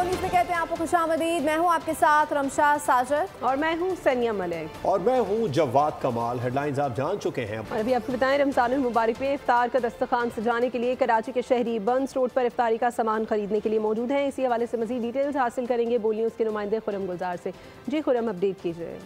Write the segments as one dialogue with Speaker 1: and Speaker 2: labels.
Speaker 1: News में कहते हैं आपको खुशामदीद। मैं हूं आपके साथ रमशा साजर
Speaker 2: और मैं हूं सनिया मलिक
Speaker 3: और मैं हूं जवाद कमाल। हेडलाइंस आप जान चुके हैं
Speaker 2: और अभी आपको बताएं रमजानुल मुबारक में इफ्तार का दस्तरखान सजाने के लिए कराची के शहरी बंस रोड पर इफ्तारी का सामान खरीदने के लिए मौजूद हैं। इसी हवाले से मजीद डिटेल्स हासिल करेंगे बोल न्यूज़ के नुमाइंदे खुरम गुलजार से। जी खुरम, अपडेट कीजिए।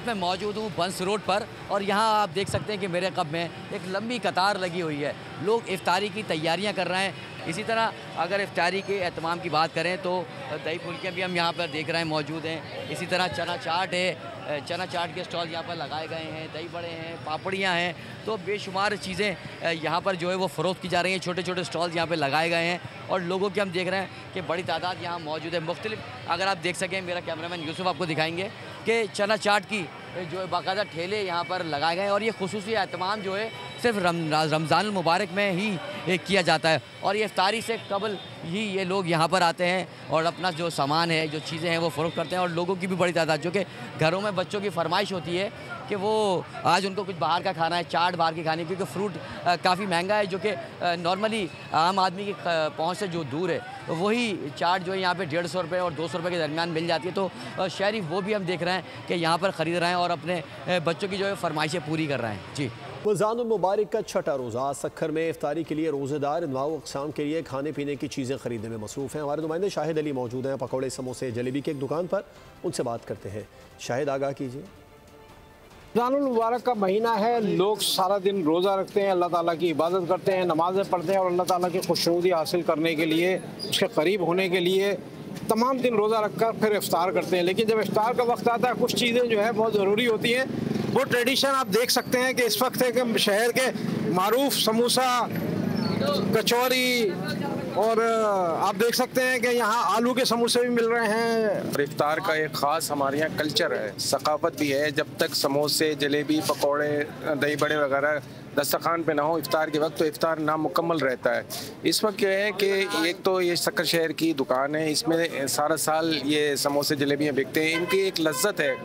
Speaker 4: मैं मौजूद हूँ बंस रोड पर और यहाँ आप देख सकते हैं कि मेरे कब में एक लंबी कतार लगी हुई है। लोग इफ्तारी की तैयारियाँ कर रहे हैं। इसी तरह अगर इफ्तारी के एहतमाम की बात करें तो दही फुल्कियाँ भी हम यहाँ पर देख रहे हैं मौजूद हैं। इसी तरह चना चाट है, चना चाट के स्टॉल यहाँ पर लगाए गए हैं, दही बड़े हैं, पापड़ियाँ हैं, तो बेशुमार चीज़ें यहाँ पर जो है वो फ़रोख्त की जा रही हैं। छोटे छोटे स्टॉल्स यहाँ पर लगाए गए हैं और लोगों की हम देख रहे हैं कि बड़ी तादाद यहाँ मौजूद है। मुख्तलिफ अगर आप देख सकें, मेरा कैमरामैन यूसुफ आपको दिखाएंगे कि चना चाट की जो है बाकायदा ठेले यहाँ पर लगाए गए हैं और ये खुसूसी एहतमाम जो है सिर्फ रमज़ान मुबारक में ही किया जाता है और ये इफ्तारी से कबल ही ये लोग यहाँ पर आते हैं और अपना जो सामान है, जो चीज़ें हैं वो फ़रोख्त करते हैं। और लोगों की भी बड़ी तादाद, जो कि घरों में बच्चों की फरमाइश होती है कि वो आज उनको कुछ बाहर का खाना है, चाट बाहर की खानी, क्योंकि फ्रूट काफ़ी महंगा है, जो कि नॉर्मली आम आदमी की पहुँच से जो दूर है। तो वही चाट जो है यहाँ पे 150 रुपये और 200 रुपये के दरमियान मिल जाती है। तो शहरी वो भी हम देख रहे हैं कि यहाँ पर ख़रीद रहे हैं और अपने बच्चों की जो है फरमाइशें पूरी कर रहे हैं। जी,
Speaker 3: रमज़ानुल मुबारक का छठा रोज़ा सक्खर में इफ्तारी के लिए रोज़ेदार नवाओ अक़साम के लिए खाने पीने की चीज़ें ख़रीदने में मसरूफ़ हैं। हमारे नुमाइंदे शाहिद अली मौजूद हैं पकौड़े, समोसे, जलेबी की एक दुकान पर। उनसे बात करते हैं। शाहिद, आगाह कीजिए।
Speaker 5: रमज़ानुल मुबारक का महीना है, लोग सारा दिन रोज़ा रखते हैं, अल्लाह ताला की इबादत करते हैं, नमाज़ें पढ़ते हैं और अल्लाह ताला की खुशनुदी हासिल करने के लिए, उसके करीब होने के लिए तमाम दिन रोज़ा रखकर फिर इफ्तार करते हैं। लेकिन जब इफ्तार का वक्त आता है, कुछ चीज़ें जो है बहुत ज़रूरी होती हैं। वो ट्रेडिशन आप देख सकते हैं कि इस वक्त है कि शहर के मारूफ समोसा, कचौरी और आप देख सकते हैं कि यहाँ आलू के समोसे भी मिल रहे हैं।
Speaker 6: इफ्तार का एक ख़ास हमारे यहाँ कल्चर है, सकाफत भी है। जब तक समोसे, जलेबी, पकौड़े, दही बड़े वगैरह दस्तरखान पे ना हो इफ्तार के वक्त, तो इफ्तार नामुकम्मल रहता है। इस वक्त क्या है कि एक तो ये सक्कर शहर की दुकान है, इसमें सारा साल ये समोसे जलेबियाँ बिकते हैं। इनकी एक लज्जत है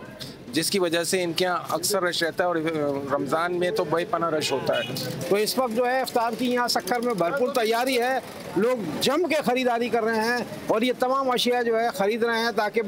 Speaker 6: जिसकी वजह से इनके यहाँ अक्सर रश रहता है और रमज़ान में तो बेपनाह रश होता है।
Speaker 5: तो इस वक्त जो है इफ्तार की यहाँ सक्कर में भरपूर तैयारी है, लोग जम के ख़रीदारी कर रहे हैं और ये तमाम अशिया जो है ख़रीद रहे हैं ताकि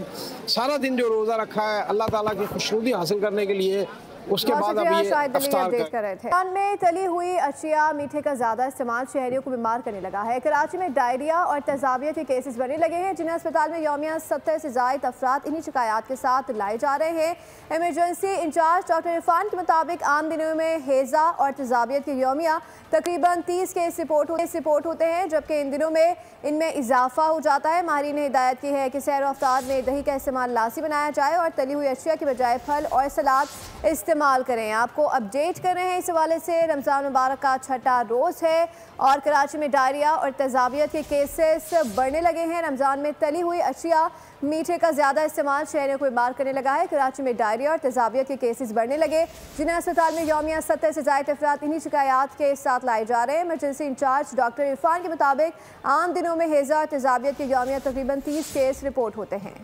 Speaker 5: सारा दिन जो रोज़ा रखा है अल्लाह ताला की खुशनुदी हासिल करने के लिए उसके बाद अब ये इफ्तार
Speaker 1: कर रहे थे। पान में तली हुई अशिया, मीठे का ज्यादा इस्तेमाल शहरियों को बीमार करने लगा है। कराची में डायरिया और तेजाबियत के केसेस बढ़ने लगे हैं, जिन्हें अस्पताल में यौमिया 70 से ज़ायद अफराद इन्हीं शिकायत के साथ लाए जा रहे हैं। इमरजेंसी इंचार्ज डॉक्टर इरफान के मुताबिक आम दिनों में हेज़ा और तेजाबियत के यौमिया तकरीबन 30 केस रिपोर्ट होते हैं, जबकि इन दिनों में इनमें इजाफा हो जाता है। माहिरीन ने हिदायत की है कि सैर व अफ्तार में दही का इस्तेमाल लाज़मी बनाया जाए और तली हुई अशिया की बजाय फल और सलाद इस्तेमाल करें। आपको अपडेट कर रहे हैं इस हवाले से। रमज़ान मुबारक का छठा रोज़ है और कराची में डायरिया और तेजाबियत के केसेस बढ़ने लगे हैं। रमज़ान में तली हुई अशिया, मीठे का ज़्यादा इस्तेमाल शहरियों को बीमार करने लगा है। कराची में डायरिया और तेजाबियत के केसेस बढ़ने लगे, जिन्हें अस्पताल में यौमिया 70 से ज़ायद अफराद इन्हीं शिकायत के साथ लाए जा रहे हैं। इमरजेंसी इंचार्ज डॉक्टर इरफान के मुताबिक आम दिनों में हेज़ा और तेजाबियत के यौमिया तकरीबन 30 केस रिपोर्ट होते हैं।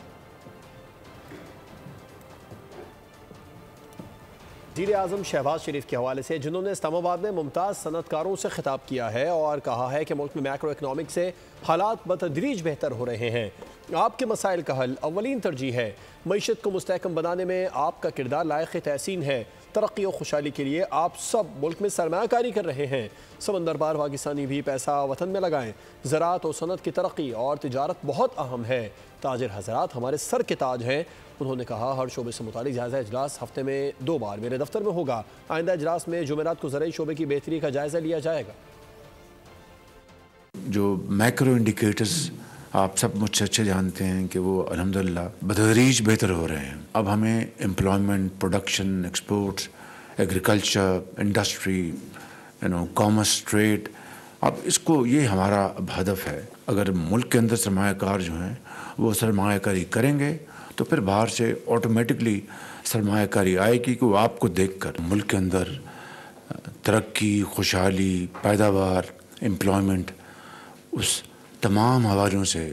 Speaker 3: वज़ीर आज़म शहबाज शरीफ के हवाले से, जिन्होंने इस्लामाबाद में मुमताज़ सनतकारों से खिताब किया है और कहा है कि मुल्क में मैक्रो इकनॉमिक से हालात बतदरीज बेहतर हो रहे हैं। आपके मसाइल का हल अव्वलीन तरजीह है। मईशत को मुस्तहकम बनाने में आपका किरदार लायक तहसीन है। तरक्की और खुशहाली के लिए आप सब मुल्क में सरमायाकारी कर रहे हैं। समंदर पार पाकिस्तानी भी पैसा वतन में लगाएं। ज़राअत और सनत की तरक्की और तिजारत बहुत अहम है। ताजिर हज़रात हमारे सर के ताज हैं। उन्होंने कहा, हर शोबे से मुतालिक जायज़ा इजलास हफ्ते में 2 बार मेरे दफ्तर में होगा। आइंदा इजलास में जुमेरात को ज़राई शोबे की बेहतरी का जायज़ा लिया जाएगा।
Speaker 7: जो मैक्रो इंडिकेटर्स आप सब मुझसे अच्छे जानते हैं कि वो अल्हम्दुलिल्लाह बतदरीज बेहतर हो रहे हैं। अब हमें employment, production, exports, agriculture, industry, commerce, trade, अब इसको ये हमारा अब हदफ है। अगर मुल्क के अंदर सरमायाकार जो हैं वो सरमायाकारी करेंगे तो फिर बाहर से ऑटोमेटिकली सरमायाकारी आएगी कि वो आपको देखकर मुल्क के अंदर तरक्की, खुशहाली, पैदावार, एम्प्लॉयमेंट, उस तमाम हवालों से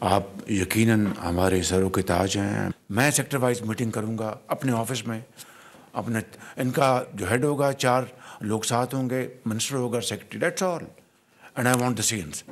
Speaker 7: आप यकीनन हमारे सरों के ताज हैं। मैं सेक्टर वाइज मीटिंग करूंगा अपने ऑफिस में। अपने इनका जो हेड होगा, 4 लोग साथ होंगे, मिनिस्टर होगा, secretary, that's all. And I want the sames.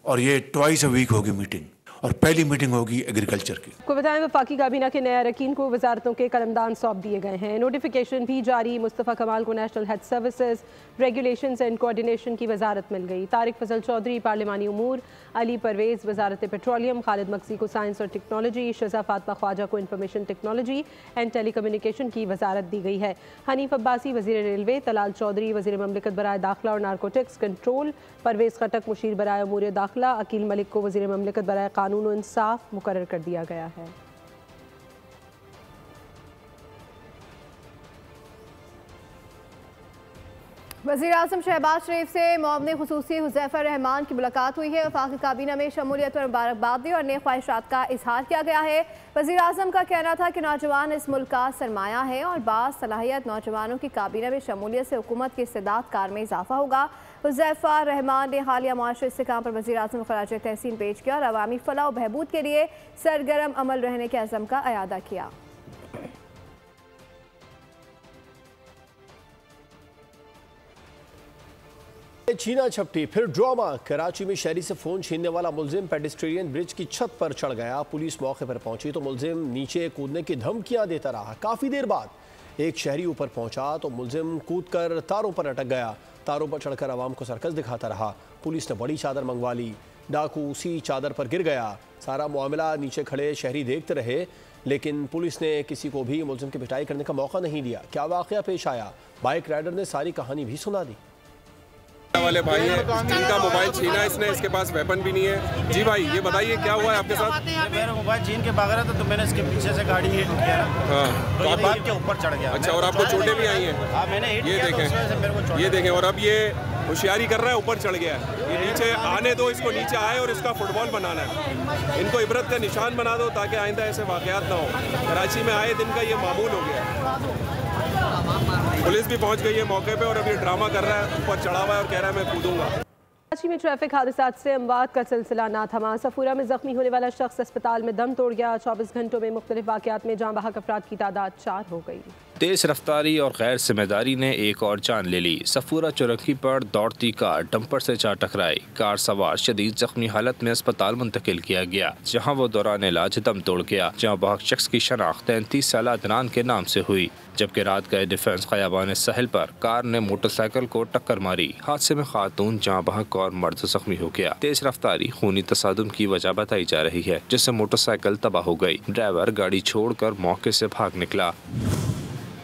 Speaker 7: और ये ट्वाइस अ वीक होगी मीटिंग। और पहली मीटिंग होगी एग्रीकल्चर की।
Speaker 2: आपको बताएं वफाकी काबीना के नए अरकान को वजारतों के कलमदान सौंप दिए गए हैं। नोटिफिकेशन भी जारी। मुस्तफ़ा कमाल को national health services regulations and coordination की वजारत मिल गई। तारिक फजल चौधरी पार्लिमानी उमूर, अली परवेज़ वजारत पेट्रोलियम, खालिद मकसी को साइंस और टेक्नोलॉजी, शज़ा फातमा ख्वाजा को information technology and telecommunication की वजारत दी गई है। हनीफ अब्बासी वज़ीर रेलवे, तलाल चौधरी वज़ीर ममलिकत बराए दाखिला और नारकोटिक्स कंट्रोल, परवेज़ खटक मुशीर बराए उमूर दाखिला, अकील मलिक को वज़ीर ममलिकत बराए कानून और इंसाफ मुकर्रर कर दिया गया है।
Speaker 1: वज़ीर आज़म शहबाज शरीफ से मुआविन खुसूसी हुज़ैफ़ा रहमान की मुलाकात हुई है। वफाकी काबीना में शमूलियत पर मुबारकबाद दी और नए ख्वाहिशात का इजहार किया गया है। वज़ीर आज़म का कहना था कि नौजवान इस मुल्क का सरमाया है और बासलाहियत नौजवानों की काबीना में शमूलियत से हुकूमत की इस्तेदाद कार में इजाफा होगा। हुज़ैफ़ा रहमान ने हालिया मुआशरे इस्तेहकाम पर वज़ीर आज़म ख़राज तहसीन पेश किया और अवामी फलाह और बहबूद के लिए सरगर्म अमल रहने के अज़म का अयादा किया।
Speaker 3: छीना झपटी फिर ड्रामा। कराची में शहरी से फोन छीनने वाला मुलजिम पेडिस्ट्रियन ब्रिज की छत पर चढ़ गया। पुलिस मौके पर पहुंची तो मुलजिम नीचे कूदने की धमकियां देता रहा। काफी देर बाद एक शहरी ऊपर पहुंचा तो मुलजिम कूदकर तारों पर अटक गया। तारों पर चढ़कर आवाम को सर्कस दिखाता रहा। पुलिस ने बड़ी चादर मंगवा ली। डाकू उसी चादर पर गिर गया। सारा मामला नीचे खड़े शहरी देखते रहे, लेकिन पुलिस ने किसी को भी मुलजिम की पिटाई करने का मौका नहीं दिया। क्या वाकया पेश आया, बाइक राइडर ने सारी कहानी भी सुना दी।
Speaker 8: वाले भाई है जिनका मोबाइल छीना इसने, इसके पास वेपन भी नहीं है। जी भाई ये बताइए क्या हुआ है आपके साथ?
Speaker 9: मेरा मोबाइल छीन के भाग रहा था तो मैंने इसके पीछे से गाड़ी हिट किया ना।
Speaker 8: हाँ,
Speaker 9: तो ये बाइक के ऊपर चढ़ गया।
Speaker 8: अच्छा, और आपको चोटें भी आई हैं?
Speaker 9: हाँ, मैंने हिट
Speaker 8: ये
Speaker 9: किया तो उसमें से मेरे को
Speaker 8: देखें, ये देखें। और अब ये होशियारी कर रहा है, ऊपर चढ़ गया है। ये नीचे आने दो, इसको नीचे आए और इसका फुटबॉल बनाना है। इनको इबरत का निशान बना दो ताकि आइंदा ऐसे वाकयात ना हो। कराची में आए दिन का ये मामूल हो गया। पुलिस भी पहुंच गई है मौके पे और अब ये ड्रामा कर रहा है, ऊपर चढ़ा हुआ है और कह रहा है मैं कूदूंगा।
Speaker 2: कराची में ट्रैफिक हादसात से अमवात का सिलसिला ना थमा। सफूरा में जख्मी होने वाला शख्स अस्पताल में दम तोड़ गया। 24 घंटों में मुख्तलिफ वाक़यात में जाँ बहक अफराद की तादाद 4 हो गई।
Speaker 10: तेज रफ्तारी और गैर जिम्मेदारी ने एक और जान ले ली। सफूरा चौरंगी पर दौड़ती कार डंपर से जा टकराई। कार सवार शदीद जख्मी हालत में अस्पताल मुंतकिल किया गया, जहां वो दौरान इलाज दम तोड़ गया। जाँ बहक शख्स की शनाख्त 33 साल अदनान के नाम से हुई, जबकि रात गए डिफेंस खयाबान सहल पर कार ने मोटरसाइकिल को टक्कर मारी। हादसे में खातून जाँ बहक और मर्द जख्मी हो गया। तेज रफ्तारी खूनी तसादुम की वजह बताई जा रही है, जिससे मोटरसाइकिल तबाह हो गई। ड्राइवर गाड़ी छोड़कर मौके से भाग निकला।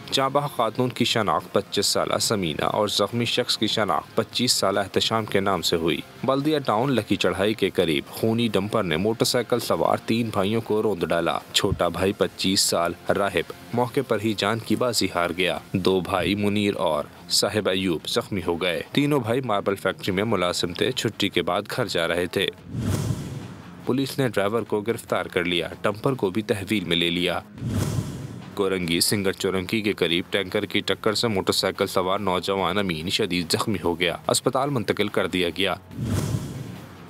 Speaker 10: जाँ बहक खातून की शनाख्त 25 साल समीना और जख्मी शख्स की शनाख्त 25 साल एहतशाम के नाम से हुई। बल्दिया टाउन लकी चढ़ाई के करीब खूनी डंपर ने मोटरसाइकिल सवार 3 भाइयों को रौंद डाला। छोटा भाई 25 साल राहिब मौके पर ही जान की बाजी हार गया। 2 भाई मुनीर और साहिब अयूब जख्मी हो गए। तीनों भाई मार्बल फैक्ट्री में मुलाजिम थे, छुट्टी के बाद घर जा रहे थे। पुलिस ने ड्राइवर को गिरफ्तार कर लिया, डंपर को भी तहवील में ले लिया। कोरंगी सिंगर चौरंगी के करीब टैंकर की टक्कर से मोटरसाइकिल सवार नौजवान अमीन शदीद जख्मी हो गया, अस्पताल मुंतकिल कर दिया गया।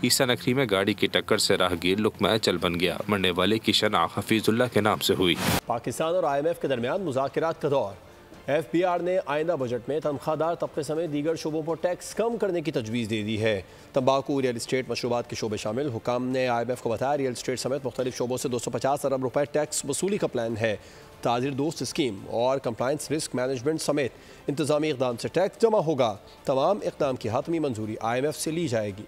Speaker 10: ईसा नगरी में गाड़ी की टक्कर से राहगीर लुकमा चल बन गया। मरने वाले की शनाख्त हफीजुल्लाह के नाम से हुई।
Speaker 3: पाकिस्तान और IMF के दरमियान मुज़ाकरात का दौर। FBR ने आइंदा बजट में तनख्वाहदार तबके समेत दीगर शोबों पर टैक्स कम करने की तजवीज़ दे दी है। तंबाकू, रियल इस्टेट, मशरूबात के शोबे शामिल। हुकाम ने IMF को बताया रियल इस्टेट समेत मुख्तलिफ शोबों से 250 अरब रुपए टैक्स वसूली का प्लान है। ताजिर दोस्त स्कीम और कंप्लाइंस रिस्क मैनेजमेंट समेत इंतजामी इक़दाम से टैक्स जमा होगा। तमाम इक़दाम की हातमी मंजूरी IMF से ली जाएगी।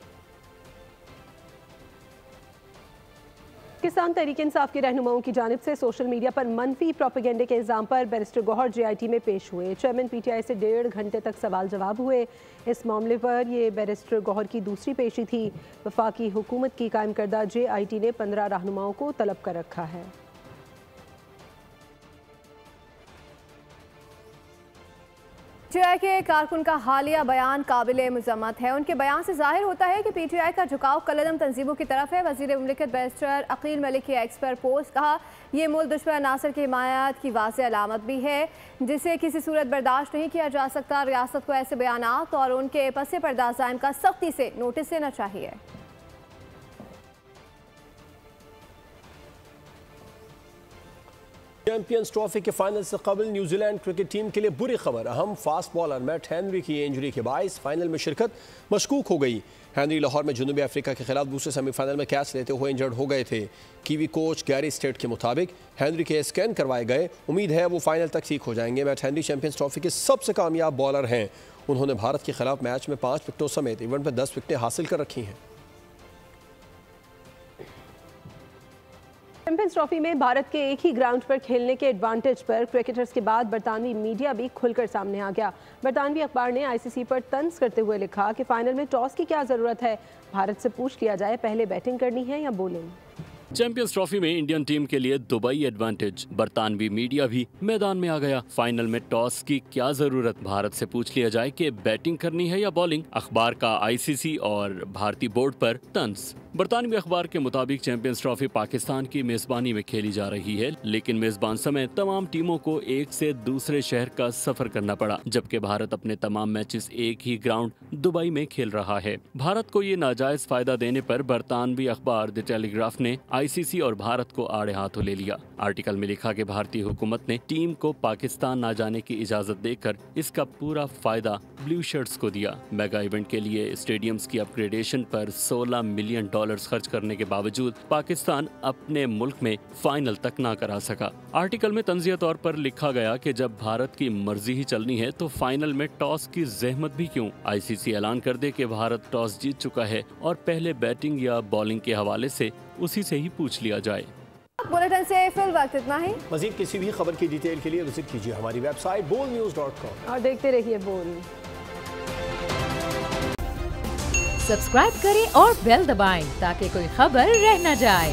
Speaker 2: किसान तहरीक इंसाफ के रहनुमाओं की जानिब से सोशल मीडिया पर मनफी प्रोपेगेंडे के इल्ज़ाम पर बैरिस्टर गौहर JIT में पेश हुए। चेयरमैन PTI से 1.5 घंटे तक सवाल जवाब हुए। इस मामले पर यह बैरिस्टर गौहर की दूसरी पेशी थी। वफाकी हुकूमत की कायम करदा JIT ने 15 रहनुमाओं को तलब कर रखा है।
Speaker 1: PTI के कारकुन का हालिया बयान काबिल मज़म्मत है। उनके बयान से जाहिर होता है कि PTI का झुकाव कलदम तंजीमों की तरफ है। वज़ीर मुमलिकत बैरिस्टर अकील मलिक की एक्स पर पोस्ट कहा, यह मुल्क दुश्मन अनासर की हिमायत की वाज़ेह अलामत भी है, जिसे किसी सूरत बर्दाश्त नहीं किया जा सकता। रियासत को ऐसे बयानात और उनके पसे पर्दा अज़ाइम का सख्ती से नोटिस लेना चाहिए।
Speaker 3: चैंपियंस ट्रॉफी के फाइनल से कबल न्यूजीलैंड क्रिकेट टीम के लिए बुरी खबर। अहम फास्ट बॉलर मैट हेनरी की इंजरी के बायस फाइनल में शिरकत मशकूक हो गई। हेनरी लाहौर में जनूबी अफ्रीका के खिलाफ दूसरे सेमीफाइनल में कैच लेते हुए इंजर्ड हो गए थे। कीवी कोच गैरी स्टेट के मुताबिक हेनरी के स्कैन करवाए गए, उम्मीद है वो फाइनल तक ठीक हो जाएंगे। मैट हेनरी चैंपियंस ट्रॉफी के सबसे कामयाब बॉलर हैं। उन्होंने भारत के खिलाफ मैच में 5 विकेटों समेत इवेंट में 10 विकेटें हासिल कर रखी हैं।
Speaker 2: चैंपियंस ट्रॉफी में भारत के एक ही ग्राउंड पर खेलने के एडवांटेज पर क्रिकेटर्स के बाद बरतानवी मीडिया भी खुलकर सामने आ गया। बरतानवी अखबार ने आईसीसी पर तंज करते हुए लिखा कि फाइनल में टॉस की क्या जरूरत है, भारत से पूछ लिया जाए पहले बैटिंग करनी है या बॉलिंग।
Speaker 11: चैंपियंस ट्रॉफी में इंडियन टीम के लिए दुबई एडवांटेज, बरतानवी मीडिया भी मैदान में आ गया। फाइनल में टॉस की क्या जरूरत, भारत से पूछ लिया जाए कि बैटिंग करनी है या बॉलिंग। अखबार का आईसीसी और भारतीय बोर्ड पर तंज। बरतानवी अखबार के मुताबिक चैंपियंस ट्रॉफी पाकिस्तान की मेजबानी में खेली जा रही है, लेकिन मेजबान समेत तमाम टीमों को एक से दूसरे शहर का सफर करना पड़ा, जबकि भारत अपने तमाम मैचेस एक ही ग्राउंड दुबई में खेल रहा है। भारत को ये नाजायज फायदा देने पर बरतानवी अखबार द टेलीग्राफ ने आईसीसी और भारत को आड़े हाथों ले लिया। आर्टिकल में लिखा कि भारतीय हुकूमत ने टीम को पाकिस्तान न जाने की इजाजत देकर इसका पूरा फायदा ब्लू शर्ट्स को दिया। मेगा इवेंट के लिए स्टेडियम्स की अपग्रेडेशन पर $16 मिलियन खर्च करने के बावजूद पाकिस्तान अपने मुल्क में फाइनल तक ना करा सका। आर्टिकल में तंजिया तौर पर लिखा गया कि जब भारत की मर्जी ही चलनी है तो फाइनल में टॉस की जहमत भी क्यों। आईसीसी ऐलान कर दे कि भारत टॉस जीत चुका है और पहले बैटिंग या बॉलिंग के हवाले से उसी से ही पूछ लिया जाए।
Speaker 1: बुलेटिन से फिल वक्त इतना ही।
Speaker 3: मजीद किसी भी खबर की डिटेल के लिए विजिट कीजिए हमारी वेबसाइट bolnews.com
Speaker 2: और देखते रहिए बोल।
Speaker 12: सब्सक्राइब करें और बेल दबाएं ताकि कोई खबर रह न जाए।